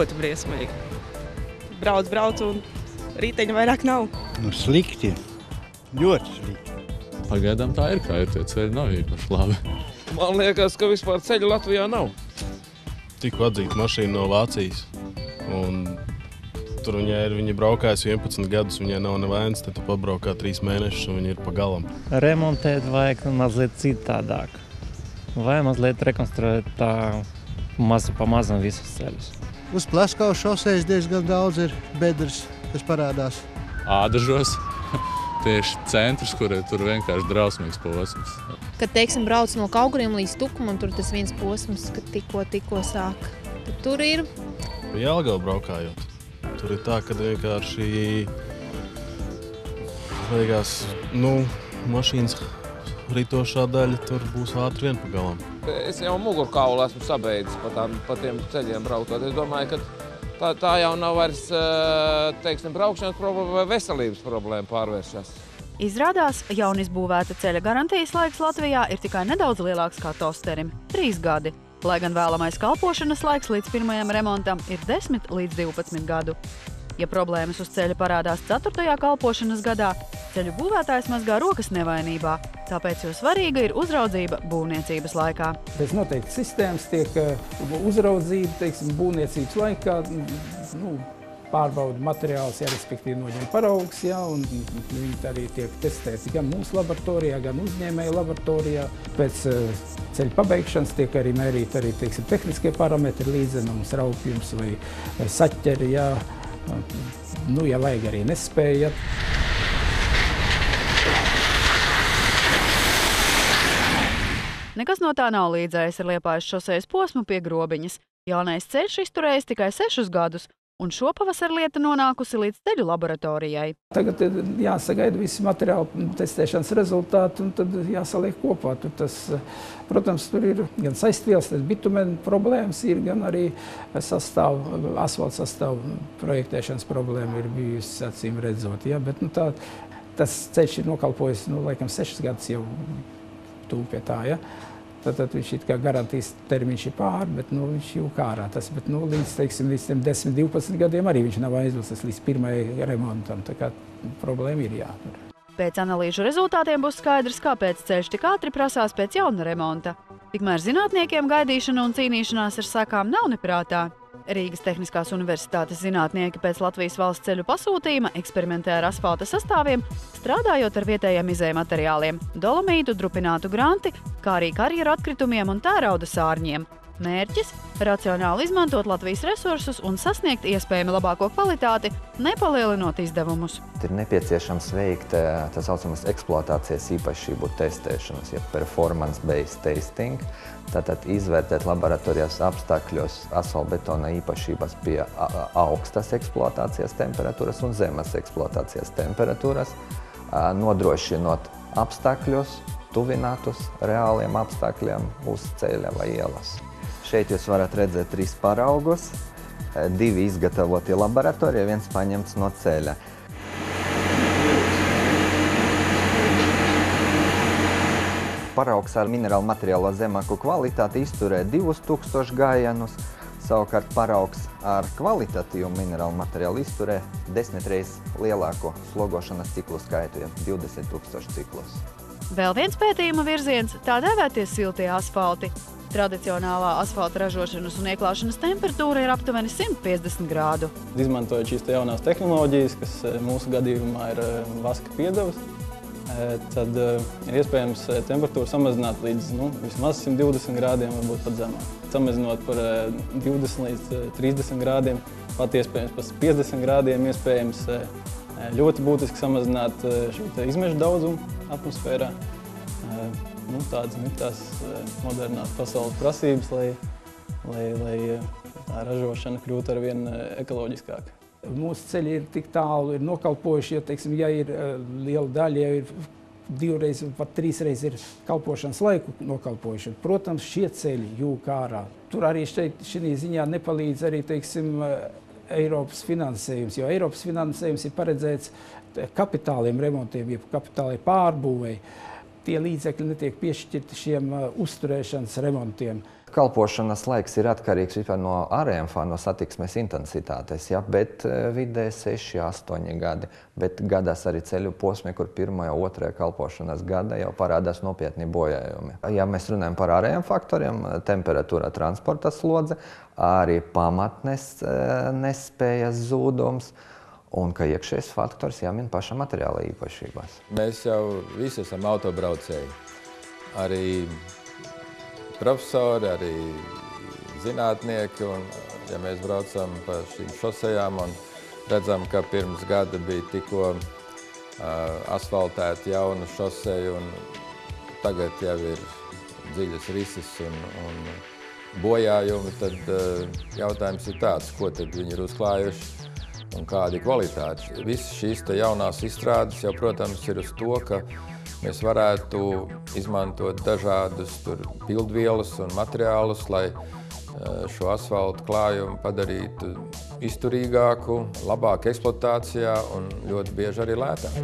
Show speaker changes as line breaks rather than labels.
ļoti briesmīgi. Brauc un riteņa vairāk nav.
Nu, slikti. Ļoti slikti.
Pagaidām tā ir, kā ir, tie ceļi nav īpaši labi.
Man liekas, ka vispār ceļu Latvijā nav.
Tikko atzīta mašīna no Vācijas. Un tur viņa braukājas 11 gadus, viņai nav nevainas, tad tu pabraukā 3 mēnešus un viņa ir pa galam.
Remontēt vajag mazliet citādāk. Vai mazliet rekonstruēt tā mazu pa mazam visus ceļus.
Uz Plaskavas šosejas diezgan daudz ir bedres, kas parādās.
Ādažos, tieši centrs, kur tur vienkārši drausmīgs posms.
Kad, teiksim, brauc no Kauguriem līdz Tukumam, tur tas viens posms, kad tikko sāk. Tad tur ir.
Pa Jelgavu braukājot. Tur ir tā, ka vienkārši beigās, mašīnas ritošā daļa tur būs ātri vien pa galam.
Es jau mugurkaulu esmu sabeidzis pa tiem ceļiem braukot. Es domāju, ka tā jau nav vairs, teiksim, braukšanas problēma vai veselības problēma pārvēršas.
Izrādās, jaunizbūvēta ceļa garantijas laiks Latvijā ir tikai nedaudz lielāks kā tosterim – 3 gadi. Lai gan vēlamais kalpošanas laiks līdz pirmajam remontam ir 10 līdz 12 gadu. Ja problēmas uz ceļa parādās 4. kalpošanas gadā, ceļu būvētājs mazgā rokas nevainībā, tāpēc jo svarīga ir uzraudzība būvniecības laikā.
Pēc noteikti sistēmas tiek uzraudzība, teiksim, būvniecības laikā, pārbauda materiāls, respektīvi noņem paraugs, un viņi arī tiek testēti gan mūsu laboratorijā, gan uzņēmēju laboratorijā. Pēc ceļa pabeigšanas tiek arī mērīt teiksim, tehniskie parametri, līdzenums, raupjums vai saķeri, ja vajag arī nespēja.
Nekas no tā nav līdzējis ar Liepājas šosejas posmu pie Grobiņas. Jaunais ceļš izturējis tikai 6 gadus, un šopavasar lieta nonākusi līdz ceļu laboratorijai.
Tagad jāsagaida visi materiāli testēšanas rezultāti un tad jāsaliek kopā. Protams, tur ir gan saistvielas, bitumena problēmas ir, gan arī asfalta sastāvu projektēšanas problēma ir bijusi, acīm redzot. Bet tas ceļš ir nokalpojis, laikam 6 gadus jau tuvu pie tā. Tad viņš ir kā garantijas termiņš ir pāri, bet viņš jau kārā. Bet līdz tiem 10-12 gadiem arī viņš nav aizvilcis līdz pirmajai remontam. Tā kā problēma ir jātur.
Pēc analīžu rezultātiem būs skaidrs, kāpēc ceļš tik ātri prasās pēc jauna remonta. Tikmēr zinātniekiem gaidīšana un cīnīšanās ar sekām nav neprātā. Rīgas Tehniskās universitātes zinātnieki pēc Latvijas valsts ceļu pasūtījuma eksperimentē ar asfalta sastāviem, strādājot ar vietējiem izejmateriāliem – dolomītu, drupinātu granti, kā arī karjeru atkritumiem un tērauda sārņiem. Mērķis – racionāli izmantot Latvijas resursus un sasniegt iespējami labāko kvalitāti, nepalielinot izdevumus.
Ir nepieciešams veikt tā saucamas eksploatācijas īpašību testēšanas, performance-based testing, tātad izvērtēt laboratorijās apstākļos asfaltbetona īpašības pie augstas eksploatācijas temperatūras un zemes eksploatācijas temperatūras, nodrošinot apstākļus, tuvinātus reāliem apstākļiem uz ceļa vai ielas. Šeit jūs varat redzēt 3 paraugus, 2 izgatavoti laboratorijā, 1 paņemts no ceļa. Paraugs ar minerālu materiālo zemāku kvalitāti izturē 2000 gājienus, savukārt paraugs ar kvalitatīvu minerālu materiālu izturē 10 reizes lielāku slogošanas ciklu skaitu, 20 000 ciklus.
Vēl viens pētījuma virziens – tā dēvētie siltie asfalti. Tradicionālā asfalta ražošanas un ieklāšanas temperatūra ir aptuveni 150 grādu.
Izmantojot šīs jaunās tehnoloģijas, kas mūsu gadījumā ir vaska piedevas, tad ir iespējams temperatūru samazināt līdz vismaz 120 grādiem, varbūt pat zemāk. Samazinot par 20 līdz 30 grādiem, pat iespējams par 50 grādiem iespējams ļoti būtiski samazināt šo izmešu daudzumu atmosfērā. Tādas ir tās modernās pasaules prasības, lai tā ražošana kļūtu arvien ekoloģiskāka.
Mūsu ceļi ir tik tālu, ir nokalpojuši, ja ir liela daļa, ja ir 2 reizes, pat 3 reizes ir kalpošanas laiku nokalpojuši. Protams, šie ceļi jūk ārā. Tur arī šī ziņā nepalīdz arī, Eiropas finansējums, jo Eiropas finansējums ir paredzēts kapitāliem remontiem, jeb kapitāliem pārbūvēji. Tie līdzekļi netiek piešķirti šiem uzturēšanas remontiem.
Kalpošanas laiks ir atkarīgs vispār no ārējām no satiksmes intensitātes, ja? Bet vidē 6–8 gadi. Bet gadās arī ceļu posmi, kur 1. un 2. kalpošanas gada jau parādās nopietni bojājumi. Ja mēs runājam par ārējiem faktoriem, temperatūra, transporta slodze, arī pamatnes nespējas zūdums, un ka iekšējais faktors jāmin paša materiāla īpašībās.
Mēs jau visi esam autobraucēji. Arī profesori, arī zinātnieki, un ja mēs braucam pa šīm šosejām un redzam, ka pirms gada bija tikko asfaltēta jauna šoseja, un tagad jau ir dziļas rises un bojājumi, tad jautājums ir tāds, ko tad viņi ir uzklājuši un kādi kvalitāti. Visas šīs jaunās izstrādes jau, protams, ir uz to, ka mēs varētu izmantot dažādus pildvielas un materiālus, lai šo asfaltu klājumu padarītu izturīgāku, labāku eksploatācijā un ļoti bieži arī lētāku.